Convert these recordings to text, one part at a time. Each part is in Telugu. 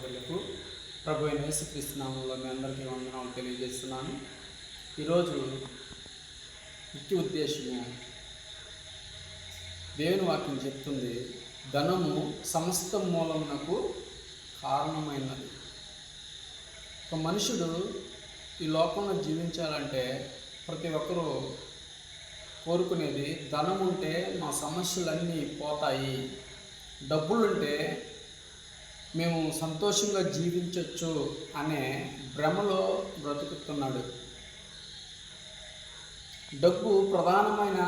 సహోదరులకు ప్రభు అయిన యేసుక్రీస్తు నామములో మీ అందరికీ వందనాలు తెలియజేస్తున్నాను. ఈరోజు ముఖ్య ఉద్దేశము, దేవుని వాక్యం చెప్తుంది, ధనము సమస్త మూలమునకు కారణమైనది. ఒక మనుషుడు ఈ లోకంలో జీవించాలంటే ప్రతి ఒక్కరూ కోరుకునేది, ధనం ఉంటే మా సమస్యలన్నీ పోతాయి, డబ్బులుంటే మేము సంతోషంగా జీవించవచ్చు అనే భ్రమలో బ్రతుకుతున్నాడు. డబ్బు ప్రధానమైన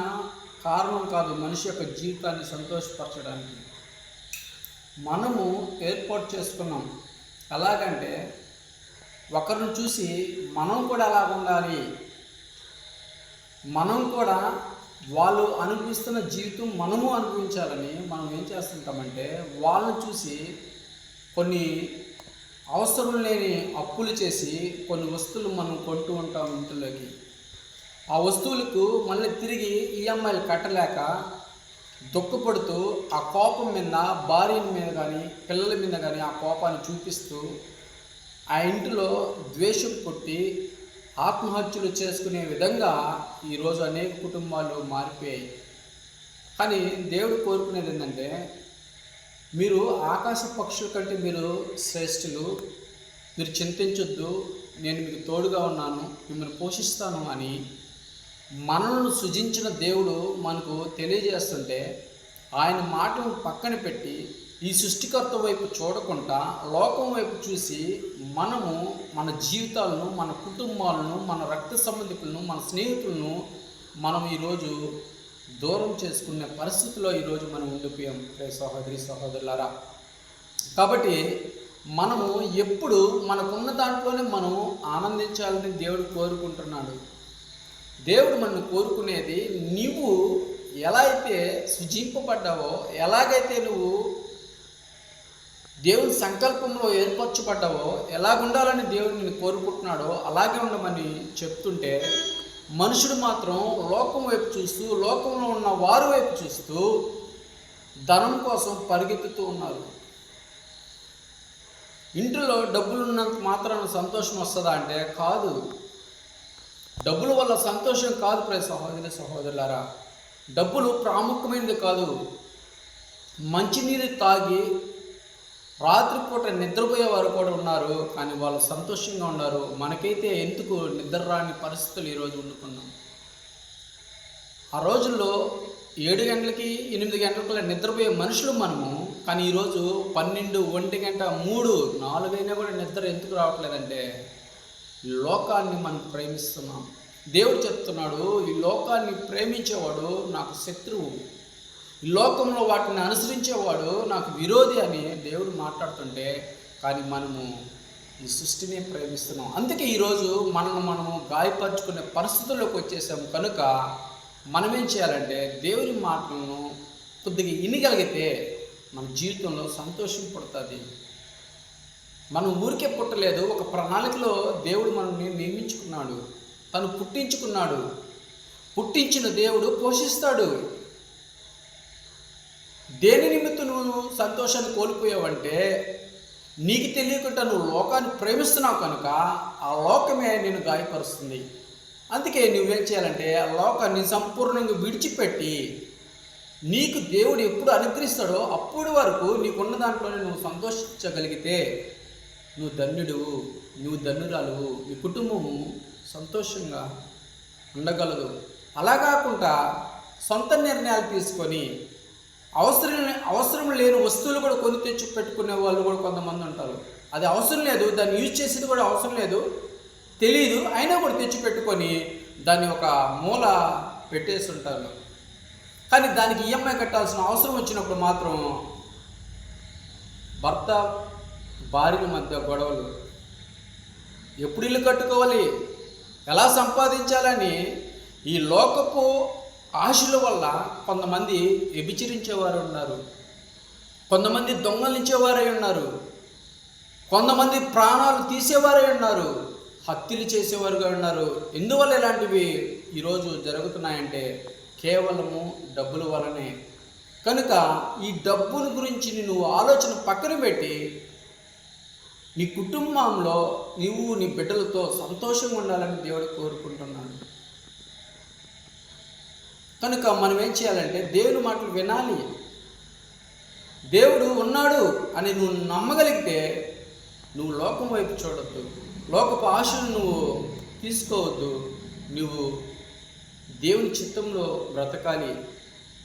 కారణం కాదు మనిషి యొక్క జీవితాన్ని సంతోషపరచడానికి. మనము ఏర్పాటు చేసుకున్నాం. ఎలాగంటే ఒకరిని చూసి మనం కూడా ఎలా ఉండాలి, మనం కూడా వాళ్ళు అనుభవిస్తున్న జీవితం మనము అనుభవించాలని మనం ఏం చేస్తుంటామంటే, వాళ్ళని చూసి కొన్ని అవసరం లేని అప్పులు చేసి కొన్ని వస్తువులు మనం కొంటూ ఉంటాం ఇంట్లోకి. ఆ వస్తువులకు మళ్ళీ తిరిగి ఈఎంఐలు కట్టలేక దుఃఖపడుతూ ఆ కోపం మీద భార్య మీద కానీ పిల్లల మీద కానీ ఆ కోపాన్ని చూపిస్తూ ఆ ఇంటిలో ద్వేషం కొట్టి ఆత్మహత్యలు చేసుకునే విధంగా ఈరోజు అనేక కుటుంబాలు మారిపోయాయి. కానీ దేవుడు కోరుకునేది ఏంటంటే, మీరు ఆకాశ పక్షుల కంటే మీరు శ్రేష్ఠులు, మీరు చింతించొద్దు, నేను మీకు తోడుగా ఉన్నాను, మిమ్మల్ని పోషిస్తాను అని మనల్ని సృజించిన దేవుడు మనకు తెలియజేస్తుంటే, ఆయన మాటలను పక్కన పెట్టి ఈ సృష్టికర్త వైపు చూడకుండా లోకం వైపు చూసి మనము మన జీవితాలను, మన కుటుంబాలను, మన రక్త సంబంధికులను, మన స్నేహితులను మనం ఈరోజు దూరం చేసుకునే పరిస్థితిలో ఈరోజు మనం ఉండిపోయాం సహోదరి సహోదరులారా. కాబట్టి మనము ఎప్పుడు మనకున్న దాంట్లోనే మనం ఆనందించాలని దేవుడు కోరుకుంటున్నాడు. దేవుడు మనం కోరుకునేది, నీవు ఎలా అయితే సృజింపబడ్డావో, ఎలాగైతే నువ్వు దేవుని సంకల్పంలో ఏర్పరచబడ్డావో, ఎలాగుండాలని దేవుడు నిన్ను కోరుకుంటున్నాడో అలాగే ఉండమని చెప్తుంటే, మనుషుడు మాత్రం లోకం వైపు చూస్తూ, లోకంలో ఉన్న వారి వైపు చూస్తూ ధనం కోసం పరిగెత్తుతూ ఉన్నారు. ఇంటిలో డబ్బులు ఉన్నంత మాత్రాన సంతోషం వస్తుందా అంటే కాదు. డబ్బుల వల్ల సంతోషం కాదు ప్రియ సహోదరి సహోదరులారా. డబ్బులు ప్రాముఖ్యమైనది కాదు. మంచినీరు తాగి రాత్రిపూట నిద్రపోయేవారు కూడా ఉన్నారు, కానీ వాళ్ళు సంతోషంగా ఉన్నారు. మనకైతే ఎందుకు నిద్ర రాని పరిస్థితులు ఈరోజు ఉండుకున్నాం. ఆ రోజుల్లో 7 గంటలకి 8 గంటలకు నిద్రపోయే మనుషులు మనము, కానీ ఈరోజు 12, 1 గంట, 3, 4 అయినా కూడా నిద్ర ఎందుకు రావట్లేదంటే, లోకాన్ని మనం ప్రేమిస్తున్నాం. దేవుడు చెప్తున్నాడు, ఈ లోకాన్ని ప్రేమించేవాడు నాకు శత్రువు, ఈ లోకంలో వాటిని అనుసరించేవాడు నాకు విరోధి అని దేవుడు మాట్లాడుతుంటే, కానీ మనము ఈ సృష్టిని ప్రేమిస్తున్నాం. అందుకే ఈరోజు మనము గాయపరుచుకునే పరిస్థితుల్లోకి వచ్చేసాము. కనుక మనమేం చేయాలంటే, దేవుని మాటలను కొద్దిగా వినగలిగితే మన జీవితంలో సంతోషం పడుతుంది. మనం ఊరికే పుట్టలేదు, ఒక ప్రణాళికలో దేవుడు మనల్ని నియమించుకున్నాడు, తను పుట్టించుకున్నాడు. పుట్టించిన దేవుడు పోషిస్తాడు. దేని నిమిత్తం నువ్వు సంతోషాన్ని కోల్పోయావంటే, నీకు తెలియకుండా నువ్వు లోకాన్ని ప్రేమిస్తున్నావు కనుక ఆ లోకమే నేను గాయపరుస్తుంది. అందుకే నువ్వేం చేయాలంటే, ఆ లోకాన్ని సంపూర్ణంగా విడిచిపెట్టి నీకు దేవుడు ఎప్పుడు అనుగ్రహిస్తాడో అప్పటి వరకు నీకున్న దాంట్లోనే నువ్వు సంతోషించగలిగితే నువ్వు ధన్యుడువు, నువ్వు ధన్యురాలువు, నీ కుటుంబము సంతోషంగా ఉండగలదు. అలా కాకుండా సొంత నిర్ణయాలు తీసుకొని అవసరం లేని వస్తువులు కూడా కొని తెచ్చి పెట్టుకునే వాళ్ళు కూడా కొంతమంది ఉంటారు. అది అవసరం లేదు, దాన్ని యూజ్ చేసేది కూడా అవసరం లేదు, తెలియదు, అయినా కూడా తెచ్చి పెట్టుకొని దాన్ని ఒక మూల పెట్టేసి ఉంటారు. కానీ దానికి ఈఎంఐ కట్టాల్సిన అవసరం వచ్చినప్పుడు మాత్రం భర్త భార్యల మధ్య గొడవలు, ఎప్పుడు ఇల్లు కట్టుకోవాలి, ఎలా సంపాదించాలని ఈ లోకపు ఆశల వల్ల కొంతమంది వ్యభిచరించేవారు ఉన్నారు, కొంతమంది దొంగలించేవారై ఉన్నారు, కొంతమంది ప్రాణాలు తీసేవారై ఉన్నారు, హత్యలు చేసేవారుగా ఉన్నారు. ఎందువల్ల ఇలాంటివి ఈరోజు జరుగుతున్నాయంటే కేవలము డబ్బుల వలనే. కనుక ఈ డబ్బుల గురించి నువ్వు ఆలోచన పక్కన పెట్టి నీ కుటుంబంలో నువ్వు నీ బిడ్డలతో సంతోషంగా ఉండాలని దేవుడు కోరుకుంటున్నాడు. కనుక మనం ఏం చేయాలంటే దేవుని మాటలు వినాలి. దేవుడు ఉన్నాడు అని నువ్వు నమ్మగలిగితే నువ్వు లోకం వైపు చూడొద్దు, లోకపు ఆశను నువ్వు తీసుకోవద్దు. నువ్వు దేవుని చిత్తంలో బ్రతకాలి.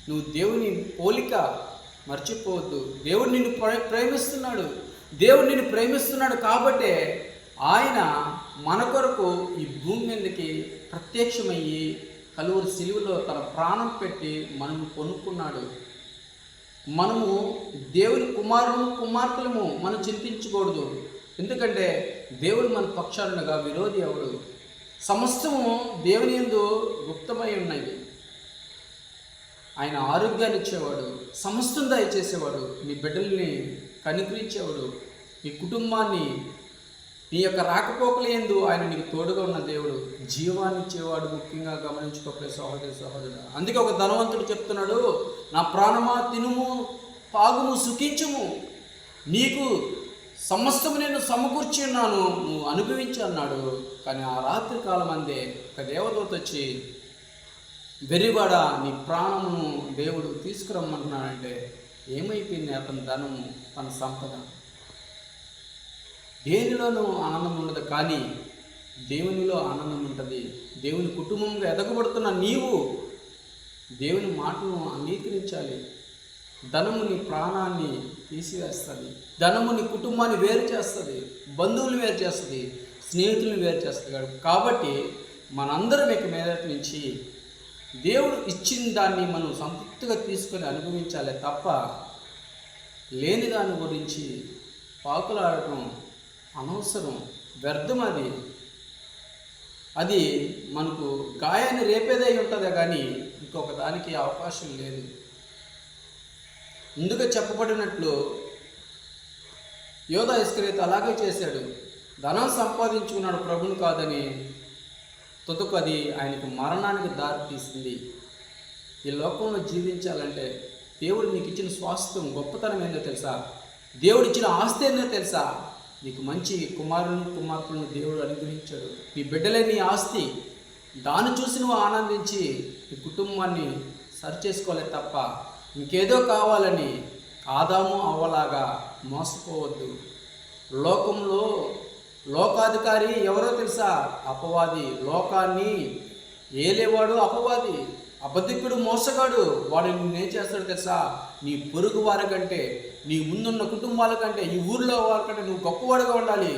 నువ్వు దేవుని పోలిక మర్చిపోవద్దు. దేవుడు నిన్ను ప్రేమిస్తున్నాడు. దేవుడు నిన్ను ప్రేమిస్తున్నాడు కాబట్టే ఆయన మన కొరకు ఈ భూమి మీదకి ప్రత్యక్షమయ్యి కలువరి సిలువలో తన ప్రాణం పెట్టి మనము కొనుక్కున్నాడు. మనము దేవుని కుమార్తెలము మనం చింతించకూడదు. ఎందుకంటే దేవుడు మన పక్షాలుగా విరోధి ఎవడు? సమస్తము దేవుని యందు గుప్తమై ఉన్నాయి. ఆయన ఆరోగ్యాన్ని ఇచ్చేవాడు, సమస్తం దయచేసేవాడు, నీ బిడ్డల్ని కనికరించేవాడు, నీ కుటుంబాన్ని నీ యొక్క రాకపోకల యందు ఆయన నీకు తోడుగా ఉన్న దేవుడు, జీవాన్ని ఇచ్చేవాడు. ముఖ్యంగా గమనించుకోలే సహోదరుడు. అందుకే ఒక ధనవంతుడు చెప్తున్నాడు, నా ప్రాణమా తినుము పాగుము సుఖించుము, నీకు సమస్తము నేను సమకూర్చి ఉన్నాను, నువ్వు అనుభవించి అన్నాడు. కానీ ఆ రాత్రి కాలం అందే ఒక దేవదూత వచ్చి, వెర్రివాడ నీ ప్రాణమును దేవుడు తీసుకురమ్మంటున్నాడంటే ఏమైపోయింది అతని ధనము, తన సంపద? దేనిలోనూ ఆనందం ఉండదు, కానీ దేవునిలో ఆనందం ఉంటుంది. దేవుని కుటుంబంగా ఎదగబడుతున్న నీవు దేవుని మాటను అంగీకరించాలి. ధనము నీ ప్రాణాన్ని తీసివేస్తుంది, ధనము నీ కుటుంబాన్ని వేరు చేస్తుంది, బంధువులు వేరు చేస్తుంది, స్నేహితులను వేరు చేస్తుంది. కాబట్టి మనందరం ఇక మీదటి నుంచి దేవుడు ఇచ్చిన దాన్ని మనం సంతృప్తిగా తీసుకొని అనుభవించాలి తప్ప లేని దాని గురించి పాకులాడటం అనవసరం, వ్యర్థం. అది మనకు గాయాన్ని రేపేదై ఉంటుందే కానీ ఇంకొక దానికి అవకాశం లేదు. ముందుగా చెప్పబడినట్లు యోధా ఇస్కరియోతు అలాగే చేశాడు. ధనం సంపాదించుకున్నాడు, ప్రభుని కాదని. తుదకు అది ఆయనకు మరణానికి దారి తీసింది. ఈ లోకంలో జీవించాలంటే దేవుడు నీకు ఇచ్చిన స్వాస్థ్యం గొప్పతనం ఏందో తెలుసా? దేవుడు ఇచ్చిన ఆస్తి ఏందో తెలుసా? నీకు మంచి కుమార్తెలను దేవుడు అనుగ్రహించాడు. నీ బిడ్డలే నీ ఆస్తి. దాన్ని చూసి నువ్వు ఆనందించి నీ కుటుంబాన్ని సరిచేసుకోలే తప్ప ఇంకేదో కావాలని ఆదాము అవ్వలాగా మోసపోవద్దు. లోకంలో లోకాధికారి ఎవరో తెలుసా? అపవాది. లోకాన్ని ఏలేవాడు అపవాది, అబద్ధికుడు, మోసగాడు. వాడు నేనేం చేస్తాడు తెలుసా? నీ పొరుగు వారి కంటే, నీ ముందున్న కుటుంబాల కంటే, ఈ ఊర్లో వారికంటే నువ్వు గొప్పవాడుగా ఉండాలి.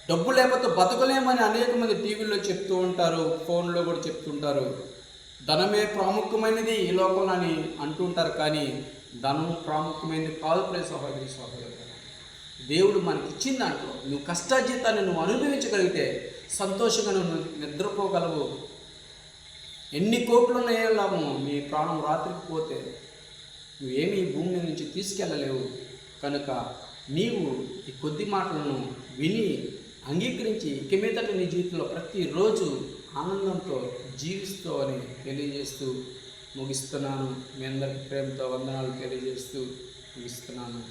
డబ్బు లేకపోతే బతకలేమని అనేక మంది టీవీలో చెప్తూ ఉంటారు, ఫోన్లో కూడా చెప్తుంటారు. ధనమే ప్రాముఖ్యమైనది ఈ లోకంలో అని అంటుంటారు. కానీ ధనం ప్రాముఖ్యమైనది కాదు. సహోదరి దేవుడు మనకి ఇచ్చిన దాంట్లో నువ్వు కష్టాజీతాన్ని నువ్వు అనుభవించగలిగితే సంతోషంగా నువ్వు నిద్రపోగలవు. ఎన్ని కోట్లు ఉన్నాయో లాభం, నీ ప్రాణం రాత్రికి పోతే నువ్వేమీ ఈ భూమి నుంచి తీసుకెళ్ళలేవు. కనుక నీవు ఈ కొద్ది మాటలను విని అంగీకరించి ఇక మీదట నీ జీవితంలో ప్రతిరోజు ఆనందంతో జీవిస్తూ అని తెలియజేస్తూ ముగిస్తున్నాను. మీ అందరికీ ప్రేమతో వందనాలు తెలియజేస్తూ ముగిస్తున్నాను.